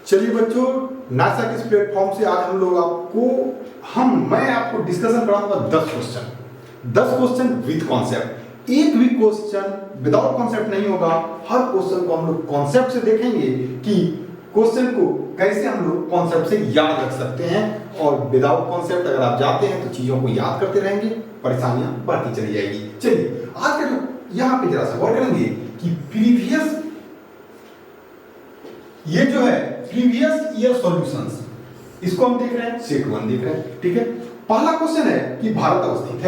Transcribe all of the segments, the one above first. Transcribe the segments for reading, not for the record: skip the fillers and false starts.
चलिए बच्चों, नासा के इस प्लेटफॉर्म से आज मैं आपको डिस्कशन कराऊंगा 10 क्वेश्चन विद कॉन्सेप्ट। एक भी क्वेश्चन विदाउट कॉन्सेप्ट नहीं होगा। हर क्वेश्चन को हम लोग कॉन्सेप्ट से देखेंगे कि क्वेश्चन को कैसे हम लोग कॉन्सेप्ट से याद रख सकते हैं, और विदाउट कॉन्सेप्ट अगर आप जाते हैं तो चीजों को याद करते रहेंगे, परेशानियां बढ़ती चली जाएगी। चलिए आज का जो यहाँ पे जरा सा गौर करेंगे कि प्रीवियस ईयर सॉल्यूशंस, इसको हम देख रहे हैं, सेट 1 देख रहे हैं। ठीक है, पहला क्वेश्चन है कि भारत अवस्थित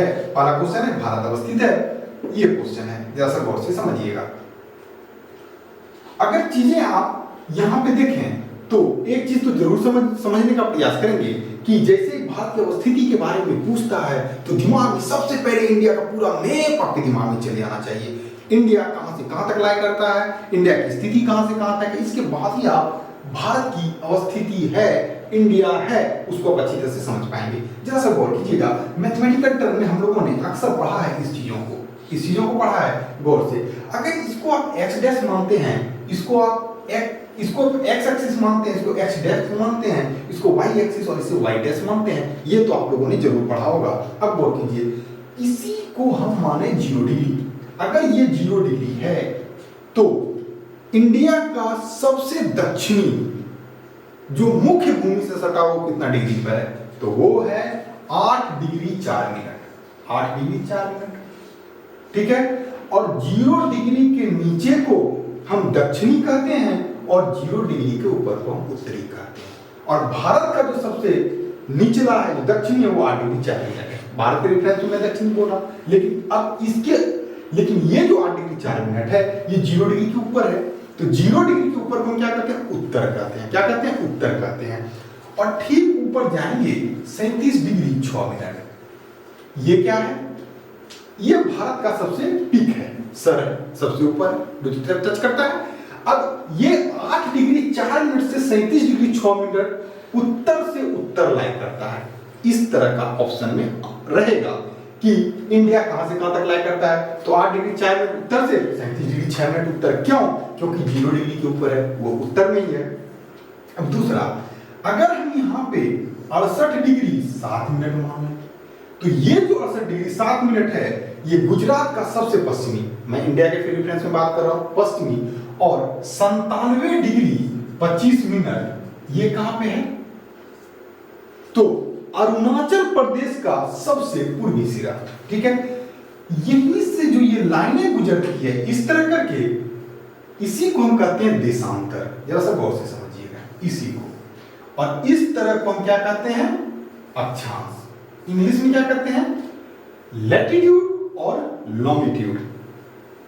है। ये क्वेश्चन है, जरा सा गौर से समझिएगा। अगर चीजें आप यहां पे देखें तो एक चीज तो जरूर समझने का प्रयास करेंगे कि जैसे ही भारत की अवस्थिति के बारे में पूछता है तो दिमाग में सबसे पहले इंडिया का पूरा मैप आपके दिमाग में चले आना चाहिए। इंडिया कहां से कहां तक लाई करता है, इंडिया की स्थिति कहां से कहां तक है, इसके बाद ही आप भारत की अवस्थिति है, इंडिया है, उसको आप अच्छी तरह से समझ पाएंगे। जरा सा गौर कीजिएगा, मैथमेटिकल टर्म में हम लोगों ने अक्सर पढ़ा है इस चीजों को पढ़ा है गौर से। अगर इसको आप x डैश मानते हैं, इसको x एक्सिस मानते हैं, इसको x डैश मानते हैं, इसको y एक्सिस और इसे y डैश मानते हैं, ये तो आप लोगों ने जरूर पढ़ा होगा। अब गौर कीजिए, इसी को हम माने 0 डिग्री। अगर ये 0 डिग्री है तो इंडिया का सबसे दक्षिणी जो मुख्य भूमि से सटा वो कितना डिग्री पर है, तो वो है 8 डिग्री 4 मिनट। 8 डिग्री 4 मिनट, ठीक है। और 0 डिग्री के नीचे को हम दक्षिणी कहते हैं और 0 डिग्री के ऊपर को हम उत्तरी कहते हैं। और भारत का जो सबसे निचला है, जो दक्षिणी है, वो 8 डिग्री 4 मिनट है। भारत के रेफरेंस में दक्षिण बोला, लेकिन ये जो 8 डिग्री 4 मिनट है, ये 0 डिग्री के ऊपर है। तो 0 डिग्री के ऊपर को हम क्या कहते हैं, उत्तर कहते हैं। क्या कहते हैं, उत्तर कहते हैं। और ठीक ऊपर जाएंगे 37 डिग्री 6 मिनट। ये क्या है, ये भारत का सबसे पीक है, सर है, सबसे ऊपर जो टच करता है। अब ये 8 डिग्री 4 मिनट से 37 डिग्री 6 मिनट उत्तर से उत्तर लाई करता है। इस तरह का ऑप्शन में रहेगा कि इंडिया कहां से कहां तक लाई करता है, तो 8 डिग्री 4 मिनट उत्तर से 37 डिग्री 6 मिनट उत्तर। क्यों? क्योंकि 0 डिग्री के ऊपर है, वो उत्तर में ही है। अब दूसरा, अगर हम यहाँ पे 68 डिग्री 7 मिनट माने, तो ये जो 68 डिग्री 7 मिनट है, ये गुजरात का सबसे पश्चिमी, मैं इंडिया के रेफरेंस में बात कर रहा हूं, पश्चिमी, और 97 डिग्री 25 मिनट ये कहां पे है, तो अरुणाचल प्रदेश का सबसे पूर्वी सिरा। ठीक है, यहीं से जो ये लाइनें गुजरती है इस तरह करके, इसी को हम कहते हैं देशांतर। जरा सा गौर से समझिएगा इसी को। और इस तरह को हम क्या कहते हैं, अक्षांश। इंग्लिश में क्या कहते हैं, लैटिट्यूड और लॉन्गिट्यूड।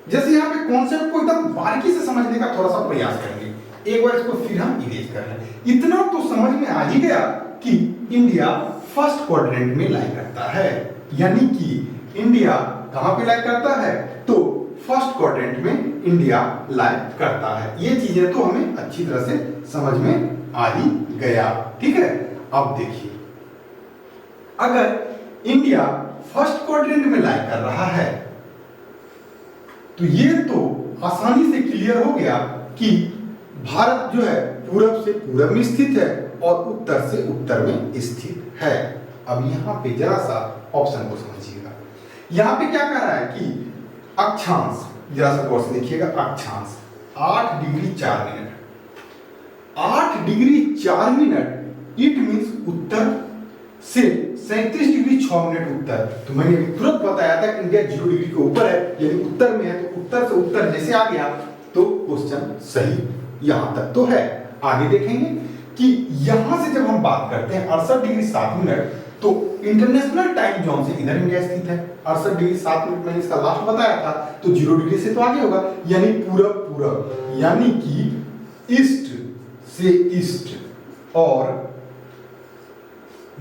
जैसे यहाँ पे कॉन्सेप्ट को एकदम बारीकी से समझने का थोड़ा सा प्रयास करेंगे। एक बार इसको फिर हम इरेज कर लें। इतना तो समझ में आ ही गया कि इंडिया फर्स्ट क्वाड्रेंट में लाई करता है, यानी कि इंडिया कहां पे लाई करता है, तो फर्स्ट क्वाड्रेंट में इंडिया लाई करता है। ये चीजें तो हमें अच्छी तरह से समझ में आ ही गया। ठीक है, अब देखिए, अगर इंडिया फर्स्ट क्वाड्रेंट में लाई कर रहा है तो ये तो आसानी से क्लियर हो गया कि भारत जो है पूरब से पूरब में स्थित है और उत्तर से उत्तर में स्थित है। अब यहां पे जरा सा ऑप्शन को समझिएगा। यहां पे क्या कह रहा है कि अक्षांश, जरा सा गौर से देखिएगा, अक्षांश 8 degree 4 minute. 8 degree 4 minute it means उत्तर से 37 डिग्री 6 मिनट उत्तर। तो मैंने तुरंत बताया था कि इंडिया 0 डिग्री के ऊपर है, यानी उत्तर में है, तो उत्तर से उत्तर जैसे आ गया तो क्वेश्चन सही यहां तक तो है। आगे देखेंगे कि यहां से जब हम बात करते हैं 68 डिग्री 7 मिनट, तो इंटरनेशनल टाइम जोन से इधर इंडिया स्थित है। 68 डिग्री 7 मिनट मैंने इसका लास्ट बताया था, तो 0 डिग्री से तो आगे होगा, यानी पूरब, यानी कि ईस्ट से ईस्ट और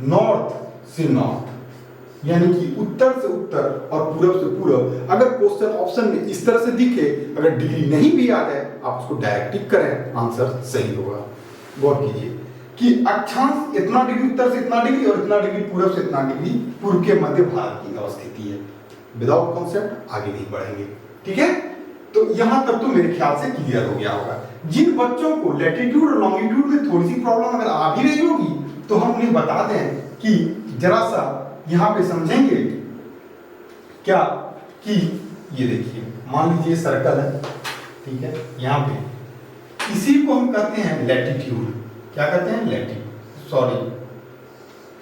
नॉर्थ से नॉर्थ, यानी कि उत्तर से उत्तर और पूरब से पूरब। अगर क्वेश्चन ऑप्शन में इस तरह से दिखे, अगर डिग्री नहीं भी याद है, आप उसको डायरेक्ट टिक करें, आंसर सही होगा। गौर कीजिए कि अक्षांश इतना डिग्री उत्तर से इतना डिग्री और इतना डिग्री पूरब से इतना डिग्री पूर्व के मध्य भारत की अवस्थिति है। विदाउट कॉन्सेप्ट आगे नहीं बढ़ेंगे। ठीक है, तो यहां तक तो मेरे ख्याल से क्लियर हो गया होगा। जिन बच्चों को लैटिट्यूड और लॉन्गिट्यूड में थोड़ी सी प्रॉब्लम अगर आ भी रही होगी तो हम उन्हें बता दें कि जरा सा यहाँ पे समझेंगे क्या कि ये देखिए मान लीजिए सर्कल है, ठीक है, यहाँ पे इसी को हम कहते हैं लैटिट्यूड। क्या कहते हैं?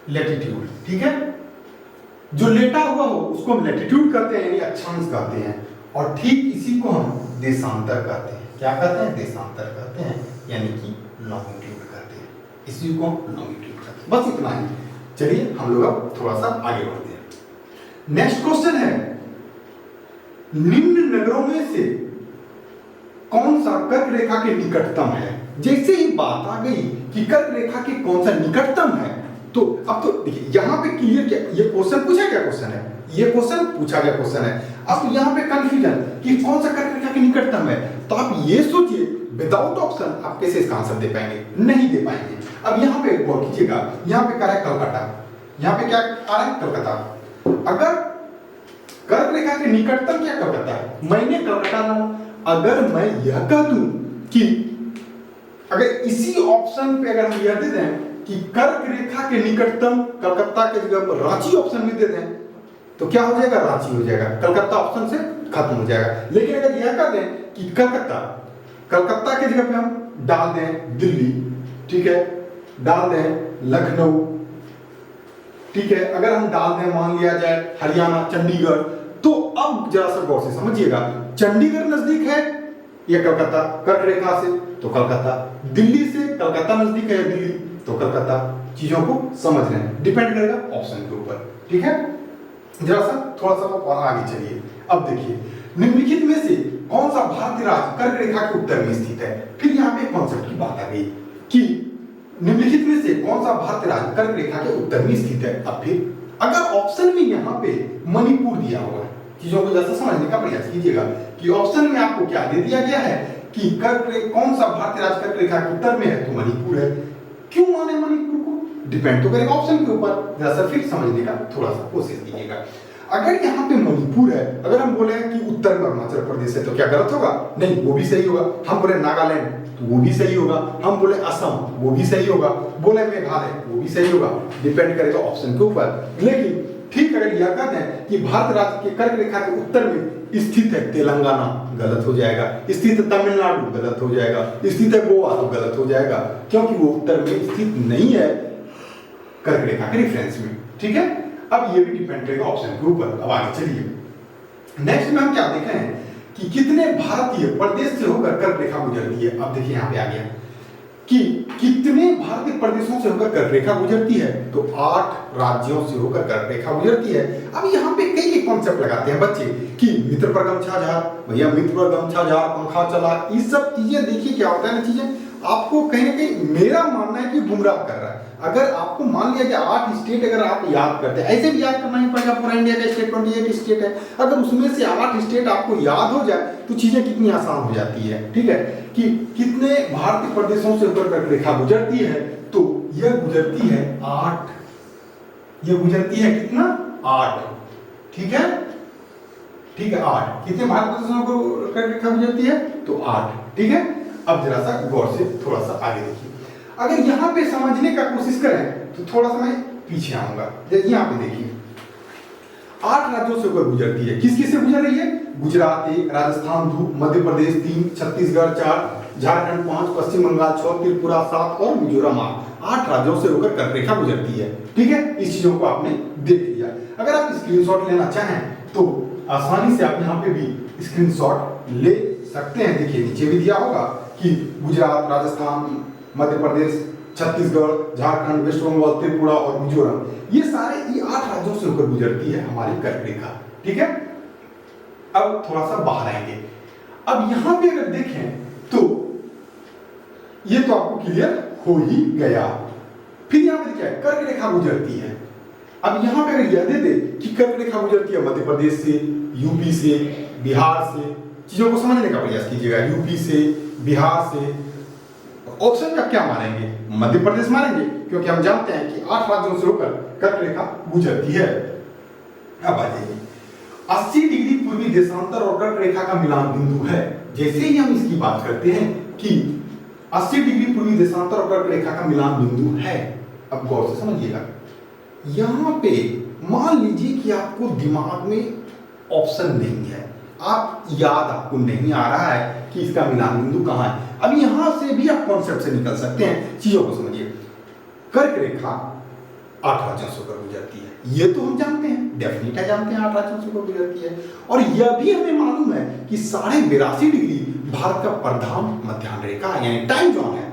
लैटिट्यूड, ठीक है। जो लेटा हुआ हो उसको हम लैटिट्यूड कहते हैं, यानी अक्षांश कहते हैं, और ठीक इसी को हम देशांतर कहते हैं। क्या कहते हैं? देशांतर कहते हैं, यानी कि लॉन्गिट्यूड कहते हैं, इसी को लॉन्गिट्यूड कहते हैं। बस इतना ही। चलिए हम लोग अब थोड़ा सा आगे बढ़ते हैं। नेक्स्ट क्वेश्चन है, निम्न नगरों में से कौन सा कर्क रेखा के निकटतम है? जैसे ही बात आ गई कि कर्क रेखा के कौन सा निकटतम है, तो अब तो देखिए यहाँ पे क्लियर क्या, ये क्वेश्चन पूछा क्या क्वेश्चन है, ये क्वेश्चन पूछा गया क्वेश्चन है। अब यहाँ पे कंफ्यूजन कि कौन सा कर्क रेखा के निकटतम है, तो आप ये सोचिए विदाउट ऑप्शन आप कैसे इसका आंसर दे पाएंगे? नहीं दे पाएंगे। अब यहाँ पे गौर कीजिएगा, यहाँ पे कह रहा है कलकत्ता, यहाँ पे क्या आ रहा है? कलकत्ता। अगर कर्क रेखा के निकटतम क्या कलकत्ता है, मैंने कलकत्ता नाम, अगर मैं यह कह दूं कि अगर इसी ऑप्शन पे अगर हम यह दे दें कि कर्क रेखा के निकटतम कलकत्ता के जगह रांची ऑप्शन में दे दें, तो क्या हो जाएगा? रांची हो जाएगा, कलकत्ता ऑप्शन से खत्म हो जाएगा। लेकिन अगर यह कह दें कि कलकत्ता के जगह पे हम डाल दें दिल्ली, ठीक है, डाल दें लखनऊ, ठीक है, अगर हम डाल दें मान लिया जाए हरियाणा चंडीगढ़, तो अब जरा सा गौर से समझिएगा, चंडीगढ़ नजदीक है या कलकत्ता कर्क रेखा से, तो कलकत्ता, दिल्ली से कलकत्ता नजदीक है या दिल्ली, तो कलकत्ता। चीजों को समझ रहे हैं, डिपेंड करेगा ऑप्शन के ऊपर, ठीक है। जरा सा थोड़ा सा और आगे चलिए। अब देखिए निम्नलिखित में से कौन सा भारतीय राज्य कर्क रेखा के उत्तर में स्थित है? फिर यहाँ पे कॉन्सेप्ट की बात आ गई कि निम्नलिखित में से कौन सा भारतीय राज्य कर्क रेखा के उत्तर में स्थित है। अब फिर अगर ऑप्शन में यहाँ पे मणिपुर दिया हुआ है, चीजों को जैसा समझने का प्रयास कीजिएगा कि ऑप्शन में आपको क्या दे दिया गया है कि कौन सा भारतीय राज्य कर्क रेखा के उत्तर में है, तो मणिपुर है। क्यों माने मणिपुर को? डिपेंड तो करेगा ऑप्शन के ऊपर, जैसा फिर समझने का थोड़ा सा कोशिश कीजिएगा। अगर यहाँ पे मणिपुर है, अगर हम बोले कि उत्तर में अरुणाचल प्रदेश है, तो क्या गलत होगा? नहीं, वो भी सही होगा। हम बोले नागालैंड, तो वो भी सही होगा। हम बोले असम, वो भी सही होगा। बोले मेघालय, वो भी सही होगा। डिपेंड करेगा ऑप्शन के ऊपर। लेकिन ठीक अगर यह कहते हैं कि भारत राज्य के कर्क रेखा के उत्तर में स्थित है तेलंगाना, गलत हो जाएगा। स्थित है तमिलनाडु, गलत हो जाएगा। स्थित है गोवा, तो गलत हो जाएगा, क्योंकि वो उत्तर में स्थित नहीं है कर्क रेखा के रेफरेंस में, ठीक है। अब ये भी डिपेंड करेगा ऑप्शन के ऊपर। अब आगे चलिए, नेक्स्ट में हम क्या देख रहे हैं कि कितने भारतीय प्रदेश से होकर कर्क रेखा गुजरती है। अब देखिए यहाँ पे आ गया कि कितने भारतीय प्रदेशों से होकर कर्क रेखा गुजरती है, तो 8 राज्यों से होकर कर्क रेखा गुजरती है। अब यहाँ पे कई कॉन्सेप्ट लगाते हैं बच्चे कि मित्र पर गमछा झाड़, भैया मित्र पर गमछा झाड़, पंखा चला, ये सब चीजें देखिए क्या होता है ना, चीजें आपको कहीं ना कहीं मेरा मानना है कि गुमराह कर रहा है। अगर आपको मान लिया कि 8 स्टेट अगर आप याद करते हैं, ऐसे भी याद करना ही पड़ेगा, पूरा इंडिया का स्टेट 28 स्टेट है, अगर उसमें से 8 स्टेट आपको याद हो जाए तो चीजें कितनी आसान हो जाती है, ठीक है। कि कितने भारतीय प्रदेशों से होकर कर्क रेखा गुजरती है, तो यह गुजरती है 8, यह गुजरती है कितना? 8, ठीक है, ठीक है 8। कितने भारतीय प्रदेशों को कर्क रेखा गुजरती है? तो 8, ठीक है। अब जरा सा गौर से थोड़ा सा आगे देखिए। अगर यहाँ पे समझने का कोशिश करें तो थोड़ा सा मैं पीछे आऊंगा। यहाँ पे देखिए 8 राज्यों से होकर गुजरती है। किस किस से गुजर रही है? गुजरात 1, राजस्थान 2, मध्य प्रदेश 3, छत्तीसगढ़ 4, झारखंड 5, पश्चिम बंगाल 6, त्रिपुरा 7 और मिजोरम 8 राज्यों से होकर कर्क रेखा गुजरती है, ठीक है। इस चीजों को आपने देख लिया। अगर आप स्क्रीनशॉट लेना चाहें तो आसानी से आप यहाँ पे भी स्क्रीनशॉट ले सकते हैं। देखिए नीचे भी दिया होगा कि गुजरात, राजस्थान, मध्य प्रदेश, छत्तीसगढ़, झारखंड, वेस्ट बंगाल, त्रिपुरा और मिजोरम, ये सारे ये 8 राज्यों से होकर गुजरती है हमारी कर्क रेखा, ठीक है। अब थोड़ा सा बाहर आएंगे। अब यहां पे अगर देखें तो ये तो आपको क्लियर हो ही गया। फिर यहां पे क्या है? कर्क रेखा गुजरती है। अब यहां पे अगर यह दे दे कि कर्क रेखा गुजरती है मध्य प्रदेश से, यूपी से, बिहार से, चीजों को समझने का प्रयास कीजिएगा। यूपी से, बिहार से, ऑप्शन में आप क्या मानेंगे? मध्य प्रदेश मानेंगे, क्योंकि हम जानते हैं कि 8 राज्यों से होकर कर्क रेखा गुजरती है। अब आ जाइए, 80 डिग्री पूर्वी देशांतर और कर्क रेखा का मिलान बिंदु है। जैसे ही हम इसकी बात करते हैं कि 80 डिग्री पूर्वी देशांतर और कर्क रेखा का मिलान बिंदु है। अब गौर से समझिएगा, यहां पे मान लीजिए कि आपको दिमाग में ऑप्शन नहीं है, आप याद आपको नहीं आ रहा है कि इसका मिलान बिंदु कहां है। अब यहां से भी आप कॉन्सेप्ट से निकल सकते हैं, चीजों को समझिए। कर्क रेखा 8 राज्यों से होकर गुजरती है, ये तो हम जानते हैं, डेफिनेट है, जानते हैं 8 राज्यों से होकर गुजरती है। और यह भी हमें मालूम है कि 82.5 डिग्री भारत का प्रधान मध्याह्न रेखा यानी टाइम जोन है।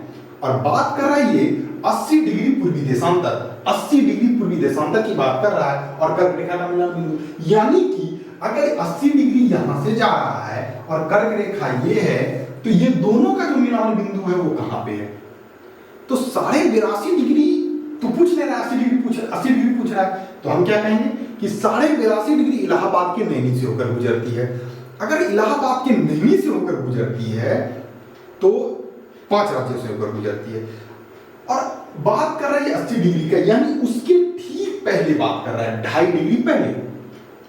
और बात कर रहा है ये 80 डिग्री पूर्वी देशांतर, 80 डिग्री पूर्वी देशांतर की बात कर रहा है और कर्क रेखा का मिलान बिंदु, यानी कि अगर 80 डिग्री यहां से जा रहा है और कर्क रेखा ये है, तो ये दोनों का जो मिलान बिंदु है वो कहां पे है? तो 82.5 डिग्री तो पूछ ले रहा है, 80 डिग्री पूछ रहा है, तो हम क्या कहेंगे कि 82.5 डिग्री इलाहाबाद के नैनी से होकर गुजरती है। अगर इलाहाबाद के नैनी से होकर गुजरती है तो 5 राज्यों से होकर गुजरती है। और बात कर रहा है 80 डिग्री का, यानी उसके ठीक पहले बात कर रहा है, 2.5 डिग्री पहले।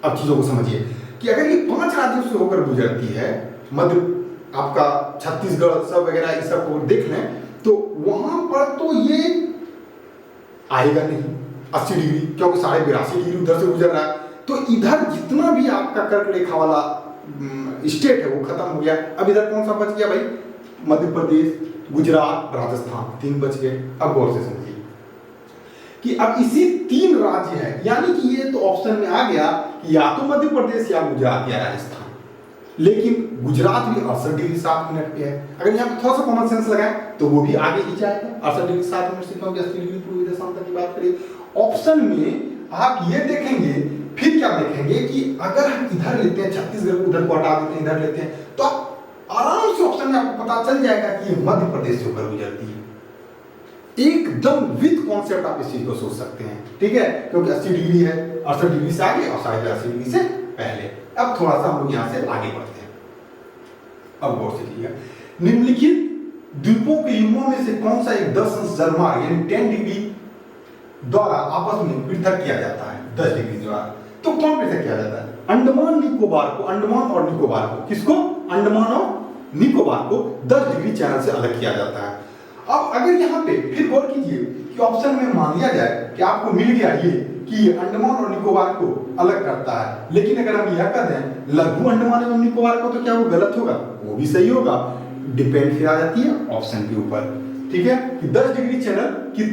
अब चीजों को समझिए कि अगर ये 5 राज्यों से होकर गुजरती है, मध्य आपका छत्तीसगढ़ सब वगैरह इस सब को देख लें, तो वहां पर तो ये आएगा नहीं 80 डिग्री, क्योंकि 82.5 डिग्री उधर से गुजर रहा है। तो इधर जितना भी आपका कर्क रेखा वाला स्टेट है वो खत्म हो गया। अब इधर कौन सा बच गया भाई? मध्य प्रदेश, गुजरात, राजस्थान, 3 बच गए। अब गौर से समझिए कि अब इसी 3 राज्य है, यानी कि ये तो ऑप्शन में आ गया कि या तो मध्य प्रदेश या गुजरात या राजस्थान, लेकिन गुजरात भी 68 डिग्री 7 मिनट पे है। अगर यहाँ पे थोड़ा सा कॉमन सेंस लगाएं तो वो भी आगे ही जाएगा 68 डिग्री 7 मिनट से, क्योंकि 80 डिग्री पूर्वी देशांतर की बात करें। ऑप्शन में आप ये देखेंगे, फिर क्या देखेंगे कि अगर हम इधर लेते हैं, छत्तीसगढ़ को उधर को हटा देते हैं, इधर लेते हैं, तो आप आराम से ऑप्शन में आपको पता चल जाएगा कि ये मध्य प्रदेश से होकर गुजरती है। एकदम विद कॉन्सेप्ट आप इस चीज को सोच सकते हैं, ठीक है, क्योंकि 80 डिग्री है, 68 डिग्री से आगे और 82.5 डिग्री से पहले। अब थोड़ा सा हम लोग यहाँ से आगे बढ़ते हैं। अब गौर से कीजिएगा, निम्नलिखित द्वीपों के युग्मों में से कौन सा एक 10 अंश जलमार्ग यानी 10 डिग्री द्वारा आपस में पृथक किया जाता है? 10 डिग्री द्वारा। तो कौन पृथक किया जाता है? अंडमान निकोबार को, अंडमान और निकोबार को, किसको? अंडमान और निकोबार को 10 डिग्री चैनल से अलग किया जाता है। अब अगर यहाँ पे फिर गौर कीजिए कि ऑप्शन में मान लिया जाए कि आपको मिल गया ये कि अंडमान और निकोबार को अलग करता है, लेकिन अगर हम यह कर दें लघु अंडमान एवं निकोबार को, तो क्या वो गलत होगा? वो भी सही होगा। डिपेंड फिर आ जाती है ऑप्शन के ऊपर, ठीक है, कि 10 डिग्री चैनल की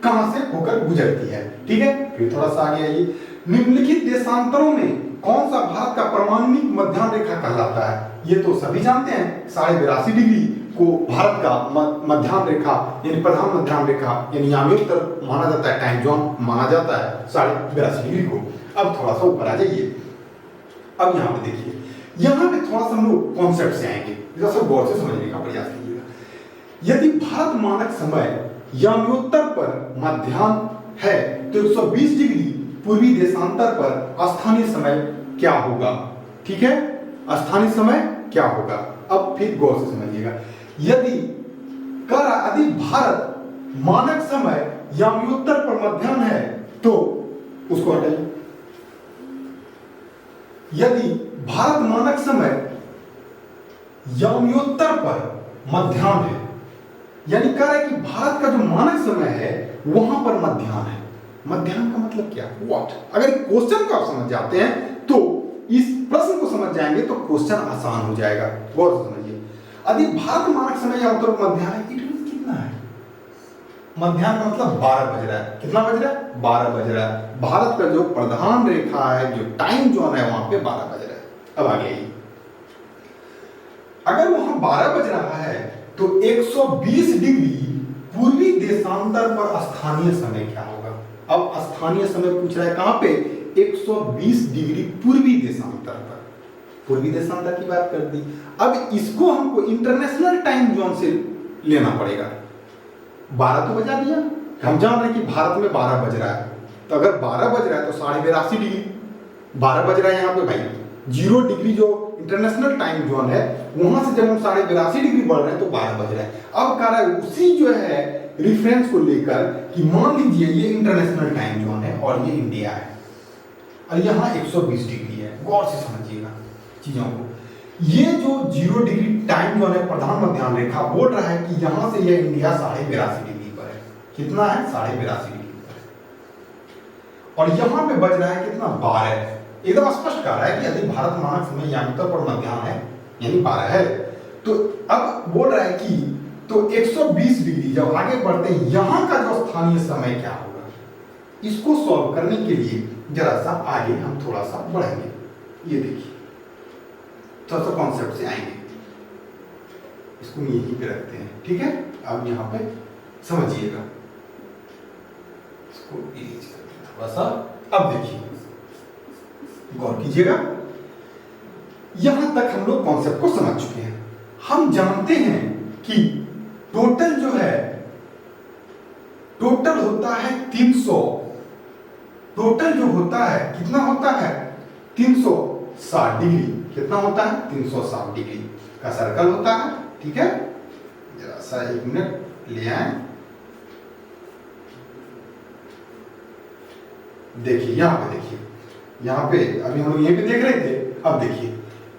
कहां से होकर गुजरती है, ठीक है। फिर थोड़ा सा आगे आइए, निम्नलिखित देशांतरों में कौन सा भारत का परमाणुक मध्याह्न रेखा कहलाता है? ये तो सभी जानते हैं, 82.5 डिग्री को भारत का मध्याह्न रेखा यानी प्रधान मध्याह्न रेखा यानी याम्योत्तर माना जाता है, टाइम जोन माना जाता है 82.5 डिग्री को। अब थोड़ा सा ऊपर आ जाइए, अब यहाँ पे देखिए, यहाँ पे थोड़ा सा हम लोग कॉन्सेप्ट से आएंगे, जरा सा गौर से समझने का प्रयास कीजिएगा। यदि भारत मानक समय याम्योत्तर पर मध्याह्न है तो 120 डिग्री पूर्वी देशांतर पर स्थानीय समय क्या होगा? ठीक है, स्थानीय समय क्या होगा? अब फिर गौर से समझिएगा, यदि भारत मानक समय याम्योत्तर पर मध्याह्न है तो उसको हटाइए। यदि भारत मानक समय याम्योत्तर पर मध्याह्न है, यानी कह रहा है कि भारत का जो मानक समय है वहां पर मध्याह्न है। मध्याह्न का मतलब क्या? व्हाट? अगर क्वेश्चन को आप समझ जाते हैं तो इस प्रश्न को समझ जाएंगे तो क्वेश्चन आसान हो जाएगा। गौर से समझिए, यदि भारत मानक समय या उत्तर मध्याह्न है, इट मींस कितना है? मध्याह्न का मतलब 12 बज रहा है। कितना बज रहा है? 12 बज रहा है। भारत का जो प्रधान रेखा है, जो टाइम जोन है, वहां पे 12 बज रहा है। अब आगे आइए, अगर वहां 12 बज रहा है तो 120 डिग्री पूर्वी देशांतर पर स्थानीय समय क्या होगा? अब स्थानीय समय पूछ रहा है कहां पे? 120 डिग्री पूर्वी देशांतर पर। पूर्वी देशांतर की बात कर दी, अब इसको हमको इंटरनेशनल टाइम जोन से लेना पड़ेगा। 12 तो बजा दिया, हम जान रहे हैं कि भारत में 12 बज रहा है, तो अगर 12 बज रहा है तो 82.5 डिग्री 12 बज रहा है यहाँ पे भाई। 0 डिग्री जो इंटरनेशनल टाइम जोन है वहां से जब हम 82.5 डिग्री बढ़ रहे हैं तो 12 बज रहा है। अब कह रहा है उसी जो है रिफरेंस को लेकर कि मान लीजिए ये इंटरनेशनल टाइम जोन है और ये इंडिया है और यहाँ 120 डिग्री है। गौर से समझिएगा चीजों को, ये जो 0 डिग्री टाइम जोन है प्रधान मध्याह्न रेखा बोल रहा है कि यहां से यह इंडिया 82.5 डिग्री पर है। कितना है? 82.5 डिग्री पर। और यहां पे बज रहा है कितना? 12। एकदम स्पष्ट कह रहा है कि यदि भारत मानक समय यानी उत्तर पर मध्याह्न है यानी 12 है। तो अब बोल रहा है कि तो 120 डिग्री जब आगे बढ़ते हैं यहां का जो स्थानीय समय क्या होगा, इसको सॉल्व करने के लिए जरा सा आगे हम थोड़ा सा बढ़ेंगे। ये देखिए थोड़ा सा कॉन्सेप्ट से आएंगे, इसको यहीं पे रखते हैं, ठीक है। अब यहां पे समझिएगा, इसको इरेज करते हैं थोड़ा सा। अब देखिए गौर कीजिएगा, यहां तक हम लोग कॉन्सेप्ट को समझ चुके हैं। हम जानते हैं कि टोटल जो है टोटल होता है 300। टोटल जो होता है कितना होता है? 360 डिग्री। कितना होता है? 360 डिग्री का सर्कल होता है, ठीक है। जरा सा 1 मिनट ले आए। देखिए यहां पे, देखिए यहां पे अभी हम लोग यहीं पे देख रहे थे। अब देखिए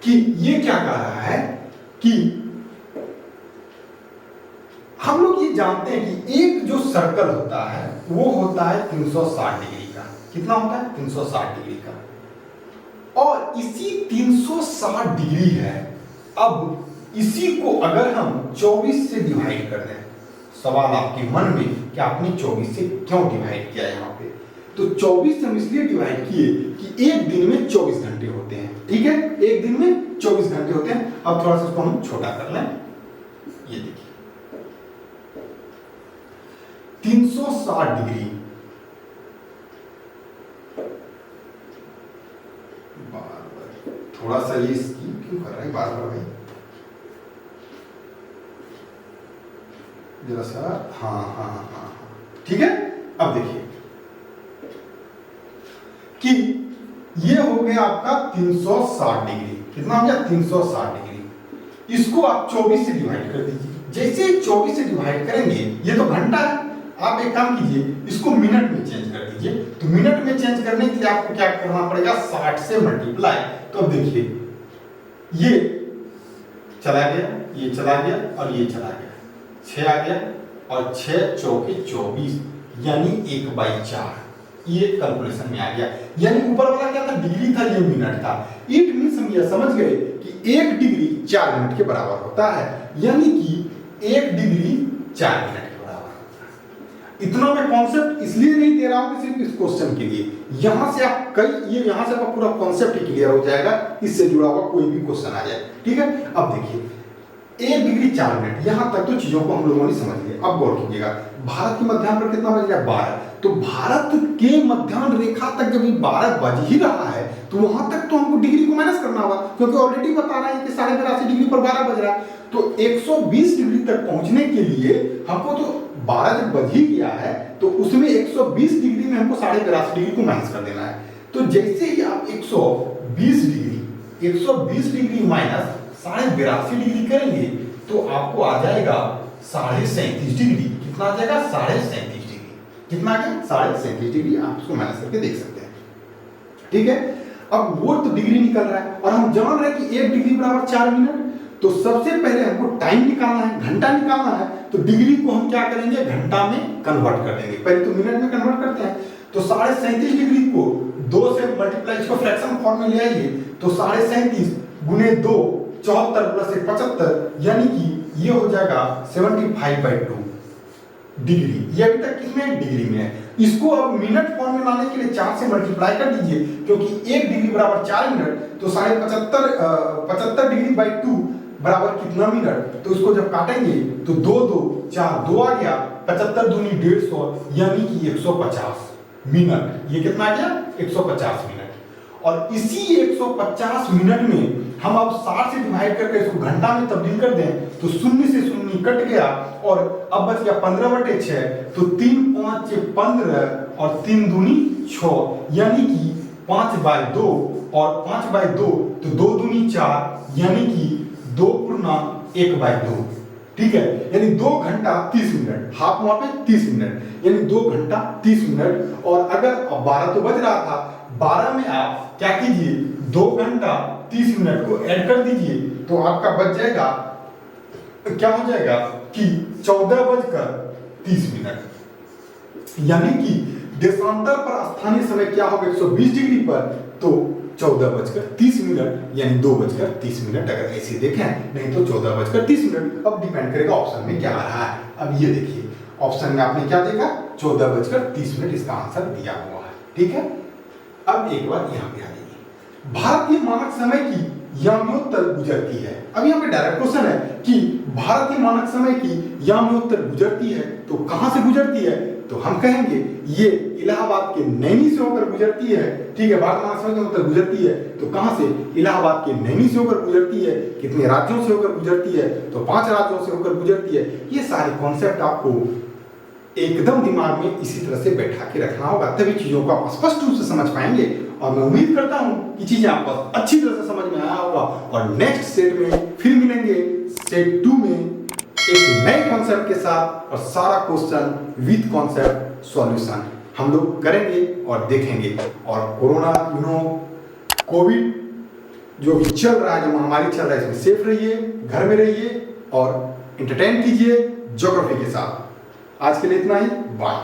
कि ये क्या कह रहा है कि हम लोग ये जानते हैं कि एक जो सर्कल होता है वो होता है 360 डिग्री का। कितना होता है? 360 डिग्री का। और इसी 360 डिग्री है। अब इसी को अगर हम 24 से डिवाइड कर दें, सवाल आपके मन में कि आपने 24 से क्यों डिवाइड किया यहाँ पे, तो 24 से हम इसलिए डिवाइड किए कि एक दिन में 24 घंटे होते हैं, ठीक है। एक दिन में 24 घंटे होते हैं। अब थोड़ा सा इसको हम छोटा कर लें। ये देखिए 360 डिग्री थोड़ा सा ये स्कीप क्यों कर रहा है बार बार भाई, जरा सा। हाँ, ठीक है। अब देखिए कि ये हो गया आपका 360 डिग्री। कितना हो गया? 360 डिग्री। इसको आप 24 से डिवाइड कर दीजिए। जैसे 24 से डिवाइड करेंगे, ये तो घंटा है, आप एक काम कीजिए इसको मिनट में चेंज कर दीजिए। तो मिनट में चेंज करने के लिए आपको क्या करना पड़ेगा? 60 से मल्टीप्लाई। तो अब देखिए ये चला गया, ये चला गया और ये चला गया, 6 आ गया और 6 चौके 24 यानी 1/4। ये कैलकुलेशन में आ गया। यानी ऊपर वाला क्या था? डिग्री था, ये मिनट था। इट मींस हम ये समझ गए कि 1 डिग्री 4 मिनट के बराबर होता है। यानी कि 1 डिग्री 4 मिनट के बराबर होता है। इतना मैं कॉन्सेप्ट इसलिए नहीं दे रहा हूं कि सिर्फ इस क्वेश्चन के लिए, यहां से आप ये यहां से आपका पूरा कॉन्सेप्ट ही क्लियर हो जाएगा, इससे जुड़ा हुआ कोई भी क्वेश्चन आ जाए, ठीक है। अब देखिए 1 डिग्री 4 मिनट, यहां तक तो चीजों को हम लोगों ने समझ लिया। अब गौर कीजिएगा, भारत के मध्याह्न पर कितना बज रहा है? 12। तो भारत के मध्याह्न रेखा तक जब 12 बज ही रहा है तो वहां तक तो हमको डिग्री को माइनस करना होगा, क्योंकि ऑलरेडी बता रहा है कि 82.5 डिग्री पर 12 बज रहा है। तो 120 डिग्री तक पहुंचने के लिए हमको तो 12 जब बज ही गया है तो उसमें 120 डिग्री में हमको 82.5 डिग्री को माइनस कर देना है। तो जैसे ही आप 120 डिग्री माइनस 82.5 डिग्री करेंगे तो आपको आ जाएगा 37.5 डिग्री। कितना आ जाएगा? 37.5 डिग्री। कितना आ गया? 37.5 डिग्री। आप इसको माइनस करके देख सकते हैं, ठीक है। अब वो तो डिग्री निकल रहा है और हम जान रहे हैं कि 1 डिग्री बराबर 4 मिनट। तो सबसे पहले हमको टाइम निकालना है, घंटा निकालना है। तो डिग्री को हम क्या करेंगे? घंटा में कन्वर्ट कर देंगे। पहले तो मिनट में कन्वर्ट करते हैं। तो 37.5 डिग्री को 2 से मल्टीप्लाई, इसको फ्रैक्शन फॉर्म में ले आइए। तो 37.5 गुने 2 74 प्लस 75 यानी कि ये हो जाएगा 75/2 डिग्री। ये अभी तक किसमें? डिग्री में है। इसको अब मिनट फॉर्म में लाने के लिए 4 से मल्टीप्लाई कर दीजिए, क्योंकि 1 डिग्री बराबर 4 मिनट। तो 75 डिग्री बाई 2 बराबर कितना मिनट? तो इसको जब काटेंगे तो 2 2 4 2 आ गया, 75 दूनी 150 यानी कि 150 मिनट। ये कितना आ गया? 150 मिनट। और इसी 150 मिनट में हम अब 60 से डिवाइड करके इसको घंटा में तब्दील कर दें तो 0 से 0 कट गया और अब बच गया 15/6। तो 3 5 15 और 3 दूनी 6 यानी कि 5/2 और 5/2 तो 2 दूनी 4 यानी कि 2 पूर्णा 1/2, ठीक है। यानी 2 घंटा 30 मिनट, हाफ वहां पे 30 मिनट, यानी 2 घंटा 30 मिनट। और अगर 12 तो बज रहा था, 12 में आप क्या कीजिए? 2 घंटा 30 मिनट को ऐड कर दीजिए तो आपका बच जाएगा, क्या हो जाएगा कि 14:30, यानी कि देशांतर पर स्थानीय समय क्या होगा 120 डिग्री पर, तो 14:30 यानी 2:30। अगर ऐसे देखें, नहीं तो 14:30। अब डिपेंड करेगा ऑप्शन में क्या आ रहा है। अब ये देखिए ऑप्शन में आपने क्या देखा, 14:30 इसका आंसर दिया हुआ है। ठीक है, अब एक बार यहाँ पे आ जाइए, भारतीय मानक समय की याम्योत्तर गुजरती है। अब यहाँ पे डायरेक्ट क्वेश्चन है कि भारतीय मानक समय की याम्योत्तर गुजरती है, तो कहां से गुजरती है, तो हम कहेंगे ये इलाहाबाद के नैनी से होकर गुजरती है। ठीक है, भारतीय मानक समय की याम्योत्तर गुजरती है, तो कहां से, इलाहाबाद के नैनी से होकर गुजरती है। कितने राज्यों से होकर गुजरती है, तो 5 राज्यों से होकर गुजरती है। ये सारे कॉन्सेप्ट आपको एकदम दिमाग में इसी तरह से बैठा के रखना होगा, तभी चीजों को आप स्पष्ट रूप से समझ पाएंगे। और मैं उम्मीद करता हूं कि चीजें आपको अच्छी तरह से समझ में आया होगा। और नेक्स्ट सेट में फिर मिलेंगे, सेट 2 में एक नए कॉन्सेप्ट के साथ, और सारा क्वेश्चन विद कॉन्सेप्ट सॉल्यूशन हम लोग करेंगे और देखेंगे। और कोरोना कोविड जो भी चल रहा है, जो महामारी चल रहा है, इसमें सेफ रहिए, घर में रहिए और एंटरटेन कीजिए ज्योग्राफी के साथ। आज के लिए इतना ही, बाय।